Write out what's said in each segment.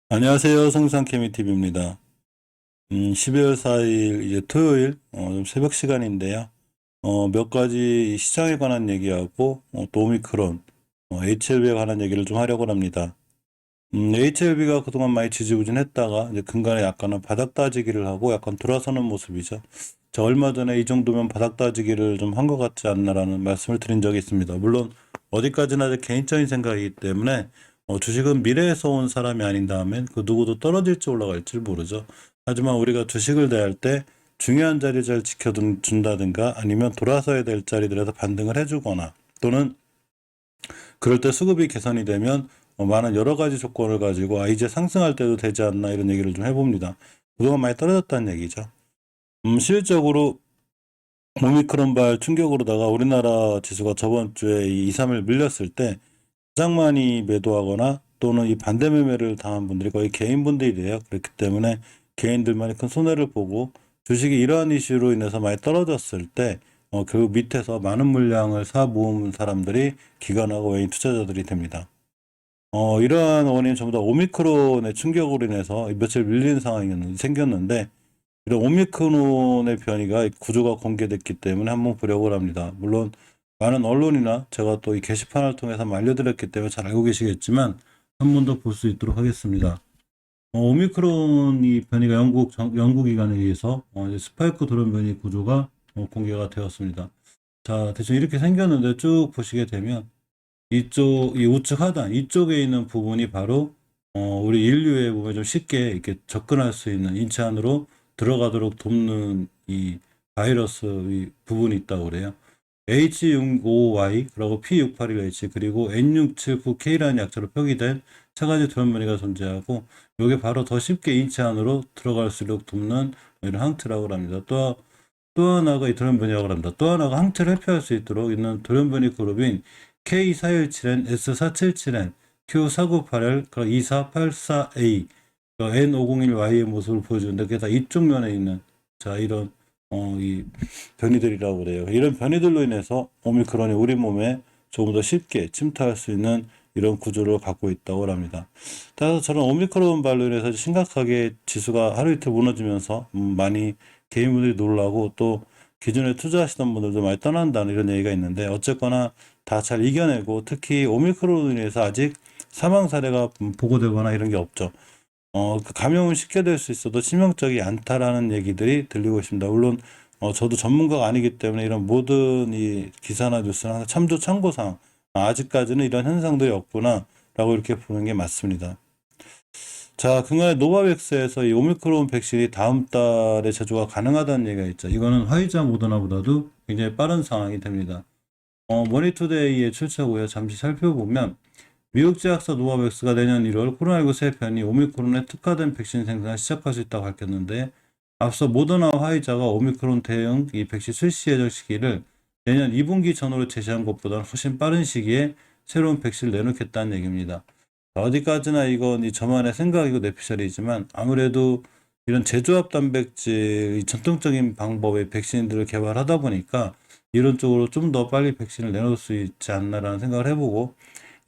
안녕하세요. 성상케미TV입니다. 12월 4일 이제 토요일 좀 새벽 시간인데요. 몇 가지 시장에 관한 얘기하고 또 오미크론, HLB에 관한 얘기를 좀 하려고 합니다. HLB가 그동안 많이 지지부진했다가 이제 근간에 약간은 바닥 다지기를 하고 약간 돌아서는 모습이죠. 자, 얼마 전에 이 정도면 바닥 다지기를 좀 한 것 같지 않나라는 말씀을 드린 적이 있습니다. 물론 어디까지나 제 개인적인 생각이기 때문에 주식은 미래에서 온 사람이 아닌 다음엔 그 누구도 떨어질지 올라갈지 모르죠. 하지만 우리가 주식을 대할 때 중요한 자리 잘 지켜준다든가 아니면 돌아서야 될 자리들에서 반등을 해주거나 또는 그럴 때 수급이 개선이 되면 많은 여러 가지 조건을 가지고 이제 상승할 때도 되지 않나 이런 얘기를 좀 해봅니다. 그동안 많이 떨어졌다는 얘기죠. 실질적으로 오미크론발 충격으로다가 우리나라 지수가 저번 주에 2, 3일 밀렸을 때 가장 많이 매도하거나 또는 이 반대 매매를 당한 분들이 거의 개인분들이래요. 그렇기 때문에 개인들만이 큰 손해를 보고 주식이 이러한 이슈로 인해서 많이 떨어졌을 때 결국 밑에서 많은 물량을 사 모은 사람들이 기관하고 외인 투자자들이 됩니다. 이러한 원인이 전부 다 오미크론의 충격으로 인해서 며칠 밀리는 상황이 생겼는데 이런 오미크론의 변이가 구조가 공개됐기 때문에 한번 보려고 합니다. 물론 많은 언론이나 제가 또 이 게시판을 통해서 알려드렸기 때문에 잘 알고 계시겠지만 한 번 더 볼 수 있도록 하겠습니다. 오미크론 이 변이가 연구기관에 의해서 이제 스파이크 돌연 변이 구조가 공개가 되었습니다. 자, 대충 이렇게 생겼는데 쭉 보시게 되면 이쪽, 이 우측 하단, 이쪽에 있는 부분이 바로, 우리 인류에 보면 좀 쉽게 이렇게 접근할 수 있는 인체 안으로 들어가도록 돕는 이 바이러스 이 부분이 있다고 그래요. H65Y, 그리고 P681H, 그리고 N679K라는 약자로 표기된 세 가지 돌연변이가 존재하고, 이게 바로 더 쉽게 인체 안으로 들어갈 수 있도록 돕는 이런 항체라고 합니다. 또 하나가 이 돌연변이라고 합니다. 또 하나가 항체를 회피할 수 있도록 있는 돌연변이 그룹인 K417N, S477N, Q498L, 2484A, N501Y의 모습을 보여주는데 그게 다 이쪽 면에 있는 자 이런 이 변이들이라고 그래요. 이런 변이들로 인해서 오미크론이 우리 몸에 조금 더 쉽게 침투할 수 있는 이런 구조를 갖고 있다고 합니다. 따라서 저는 오미크론 발로 인해서 심각하게 지수가 하루 이틀 무너지면서 많이 개인분들이 놀라고 또 기존에 투자하시던 분들도 많이 떠난다는 이런 얘기가 있는데 어쨌거나 다 잘 이겨내고 특히 오미크론으로 인해서 아직 사망 사례가 보고되거나 이런 게 없죠. 그 감염은 쉽게 될 수 있어도 치명적이 않다라는 얘기들이 들리고 있습니다. 물론 저도 전문가가 아니기 때문에 이런 모든 이 기사나 뉴스는 항상 참고사항 아직까지는 이런 현상들이 없구나라고 이렇게 보는 게 맞습니다. 자, 그간에 노바백스에서 이 오미크론 백신이 다음 달에 제조가 가능하다는 얘기가 있죠. 이거는 화이자 모더나보다도 굉장히 빠른 상황이 됩니다. 머니투데이의 출처고요. 잠시 살펴보면 미국 제약사 노바백스가 내년 1월 코로나19 새 변이 오미크론에 특화된 백신 생산을 시작할 수 있다고 밝혔는데 앞서 모더나와 화이자가 오미크론 대응 이 백신 출시 예정 시기를 내년 2분기 전후로 제시한 것보다는 훨씬 빠른 시기에 새로운 백신을 내놓겠다는 얘기입니다. 어디까지나 이건 저만의 생각이고 내피셜이지만 아무래도 이런 제조합 단백질 이 전통적인 방법의 백신들을 개발하다 보니까 이런 쪽으로 좀 더 빨리 백신을 내놓을 수 있지 않나라는 생각을 해보고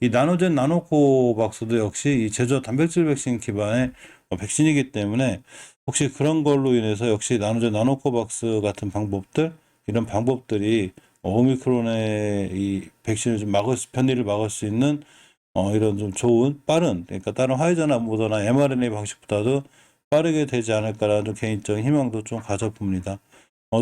이 나노젠 나노코박스도 역시 이 제조합 단백질 백신 기반의 백신이기 때문에 혹시 그런 걸로 인해서 역시 나노젠 나노코박스 같은 방법들 이런 방법들이 오미크론의 이 백신을 좀 변이를 막을 수 있는 이런 좀 좋은 빠른 그러니까 다른 화이자나 모더나 mRNA 방식보다도 빠르게 되지 않을까라는 좀 개인적인 희망도 좀 가져봅니다.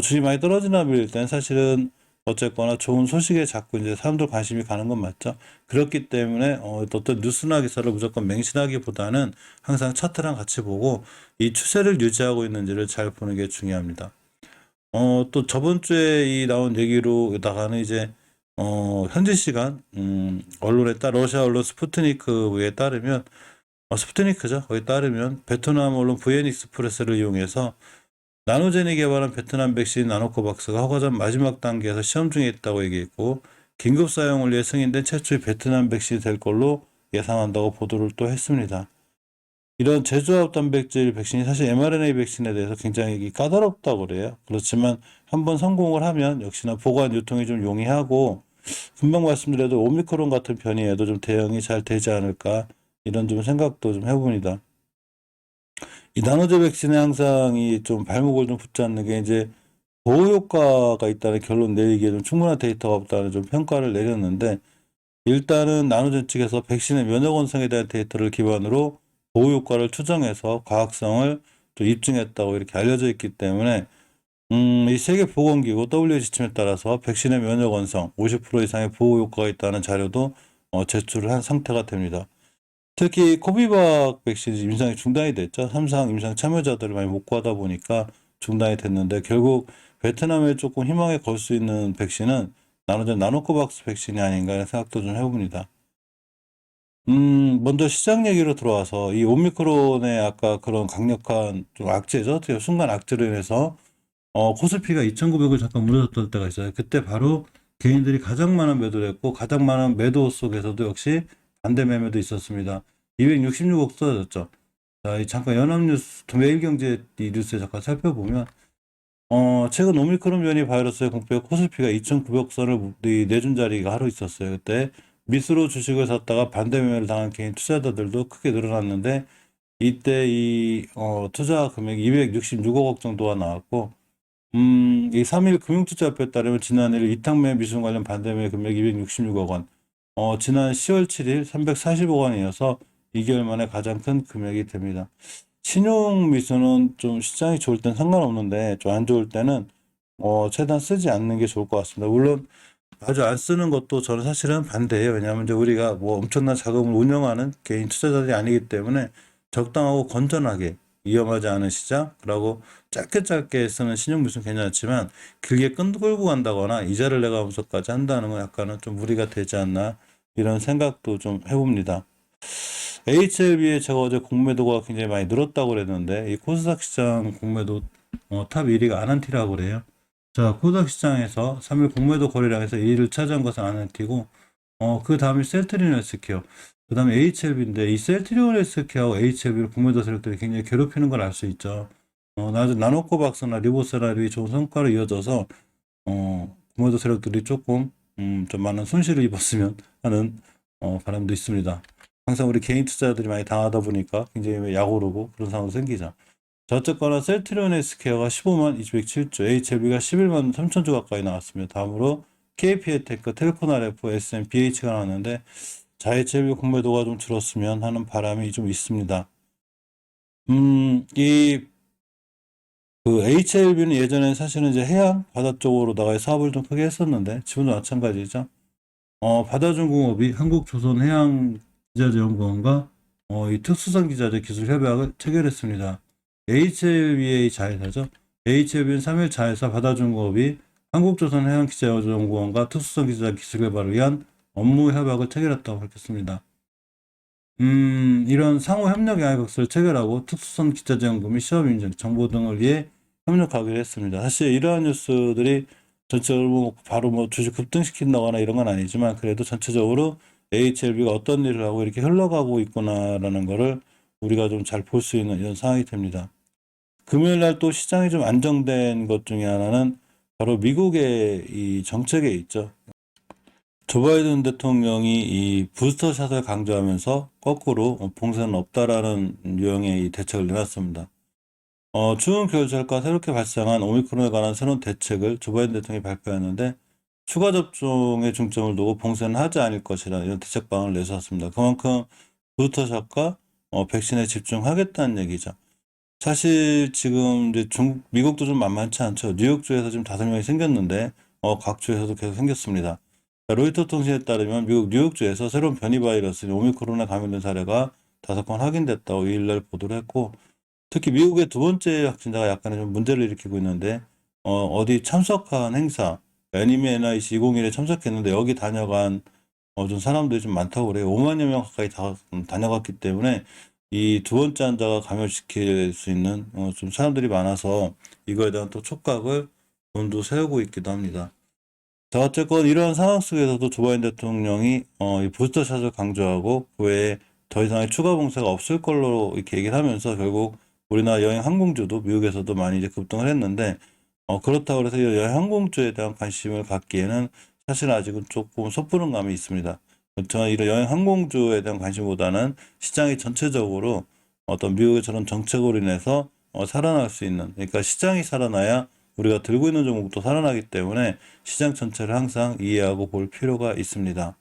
주식이 많이 떨어지나 밀릴 땐 사실은 어쨌거나 좋은 소식에 자꾸 이제 사람들 관심이 가는 건 맞죠. 그렇기 때문에 어떤 뉴스나 기사를 무조건 맹신하기보다는 항상 차트랑 같이 보고 이 추세를 유지하고 있는지를 잘 보는 게 중요합니다. 또 저번 주에 이 나온 얘기로 다가는 이제 현지 시간 언론에 러시아 언론 스푸트니크에 따르면 스푸트니크죠. 거기에 따르면 베트남 언론 VN익스프레스를 이용해서 나노젠이 개발한 베트남 백신 나노코박스가 허가전 마지막 단계에서 시험 중에 있다고 얘기했고 긴급 사용을 위해 승인된 최초의 베트남 백신이 될 걸로 예상한다고 보도를 또 했습니다. 이런 제조합 단백질 백신이 사실 mRNA 백신에 대해서 굉장히 까다롭다고 그래요. 그렇지만 한번 성공을 하면 역시나 보관 유통이 좀 용이하고 금방 말씀드려도 오미크론 같은 변이에도 좀 대응이 잘 되지 않을까 이런 좀 생각도 좀 해봅니다. 이 나노제 백신에 항상 이 좀 발목을 좀 붙지 않는 게 이제 보호 효과가 있다는 결론 내리기에 좀 충분한 데이터가 없다는 좀 평가를 내렸는데 일단은 나노젠 측에서 백신의 면역 원성에 대한 데이터를 기반으로 보호 효과를 추정해서 과학성을 좀 입증했다고 이렇게 알려져 있기 때문에 이 세계보건기구 WHO 지침에 따라서 백신의 면역 원성 50% 이상의 보호 효과가 있다는 자료도 제출을 한 상태가 됩니다. 특히 코비박 백신이 임상이 중단이 됐죠. 3상 임상 참여자들을 많이 못 구하다 보니까 중단이 됐는데 결국 베트남에 조금 희망에 걸 수 있는 백신은 나노젠 나노코박스 백신이 아닌가 하는 생각도 좀 해봅니다. 먼저 시장 얘기로 들어와서 이 오미크론의 아까 그런 강력한 좀 악재죠. 어떻게 순간 악재로 인해서 코스피가 2,900을 잠깐 무너졌던 때가 있어요. 그때 바로 개인들이 가장 많은 매도를 했고 가장 많은 매도 속에서도 역시 반대 매매도 있었습니다. 266억 쏟아졌죠. 자, 잠깐 연합뉴스 매일경제 이 뉴스에 잠깐 살펴보면 최근 오미크론 변이 바이러스의 공포에 코스피가 2,900선을 내준 자리가 하루 있었어요. 그때 미스로 주식을 샀다가 반대 매매를 당한 개인 투자자들도 크게 늘어났는데 이때 이 투자 금액이 266억 정도가 나왔고 이 3일 금융투자협회에 따르면 지난해 위탁매 미순 관련 반대매 금액 266억 원, 지난 10월 7일 340억 원이어서 2개월 만에 가장 큰 금액이 됩니다. 신용 미수는 좀 시장이 좋을 땐 상관없는데 좀 안 좋을 때는 최대한 쓰지 않는 게 좋을 것 같습니다. 물론 아주 안 쓰는 것도 저는 사실은 반대예요. 왜냐하면 이제 우리가 뭐 엄청난 자금을 운영하는 개인 투자자들이 아니기 때문에 적당하고 건전하게 위험하지 않은 시장, 그리고 짧게 쓰는 신용미수는 괜찮지만 길게 끌고 간다거나 이자를 내가면서까지 한다는 건 약간은 좀 무리가 되지 않나 이런 생각도 좀 해봅니다. HLB에 제가 어제 공매도가 굉장히 많이 늘었다고 그랬는데 이 코스닥 시장 공매도 탑 1위가 아난티라고 그래요. 자, 코스닥 시장에서 3일 공매도 거래량에서 1위를 차지한 것은 아난티고 그 다음이 셀트리온 헬스케어, 그 다음에 HLB인데 이 셀트리온 헬스케어하고 HLB를 공매도 세력들이 굉장히 괴롭히는 걸 알 수 있죠. 나노코박스나 리보세라립이 좋은 성과로 이어져서 공매도 세력들이 조금 좀 많은 손실을 입었으면 하는 바람도 있습니다. 항상 우리 개인 투자자들이 많이 당하다 보니까 굉장히 약오르고 그런 상황도 생기죠. 자, 어쨌거나 셀트리온 헬스케어가 15만 207조, HLB가 11만 3천조 가까이 나왔습니다. 다음으로 KPI테크, 텔코나레프, SMBH가 나왔는데 자, HLB 공매도가 좀 줄었으면 하는 바람이 좀 있습니다. HLB는 예전에 사실은 이제 해양 바다 쪽으로다가 사업을 좀 크게 했었는데 지금도 마찬가지죠. 바다중공업이 한국조선해양기자재연구원과 이 특수선 기자재 기술 협약을 체결했습니다. HLB의 자회사죠. HLB는 3일 자회사 바다중공업이 한국조선해양기자재연구원과 특수선 기자재 기술 개발을 위한 업무 협약을 체결했다고 밝혔습니다. 이런 상호 협력 양해각서를 체결하고 특수선 기자재연구 및 시험 인증, 정보 등을 위해 협력하기로 했습니다. 사실 이러한 뉴스들이 전체적으로 바로 뭐 주식 급등시킨다거나 이런 건 아니지만 그래도 전체적으로 HLB가 어떤 일을 하고 이렇게 흘러가고 있구나라는 거를 우리가 좀 잘 볼 수 있는 이런 상황이 됩니다. 금요일 날 또 시장이 좀 안정된 것 중에 하나는 바로 미국의 이 정책에 있죠. 조 바이든 대통령이 이 부스터샷을 강조하면서 거꾸로 봉쇄는 없다라는 유형의 이 대책을 내놨습니다. 추운 겨울철과 새롭게 발생한 오미크론에 관한 새로운 대책을 조 바이든 대통령이 발표했는데 추가 접종에 중점을 두고 봉쇄는 하지 않을 것이라 이런 대책방을 내세웠습니다. 그만큼 부스터샷과 백신에 집중하겠다는 얘기죠. 사실 지금 이제 미국도 좀 만만치 않죠. 뉴욕주에서 지금 5명이 생겼는데 각 주에서도 계속 생겼습니다. 로이터 통신에 따르면 미국 뉴욕주에서 새로운 변이 바이러스인 오미크론에 감염된 사례가 5건 확인됐다고 2일날 보도를 했고 특히 미국의 두 번째 확진자가 약간의 좀 문제를 일으키고 있는데 어디 참석한 행사 애니메 NIC 2021에 참석했는데 여기 다녀간 좀 사람들이 좀 많다고 그래요. 5만여 명 가까이 다녀갔기 때문에 이 두 번째 환자가 감염시킬 수 있는 좀 사람들이 많아서 이거에 대한 또 촉각을 곤두 세우고 있기도 합니다. 자, 어쨌건 이러한 상황 속에서도 조 바이든 대통령이 이 부스터샷을 강조하고 그 외에 더 이상의 추가 봉쇄가 없을 걸로 이렇게 얘기를 하면서 결국 우리나라 여행 항공주도 미국에서도 많이 이제 급등을 했는데 그렇다고 해서 여행 항공주에 대한 관심을 갖기에는 사실 아직은 조금 섣부른 감이 있습니다. 저는 이런 여행 항공주에 대한 관심보다는 시장이 전체적으로 어떤 미국의 저런 정책으로 인해서 살아날 수 있는, 그러니까 시장이 살아나야 우리가 들고 있는 종목도 살아나기 때문에 시장 전체를 항상 이해하고 볼 필요가 있습니다.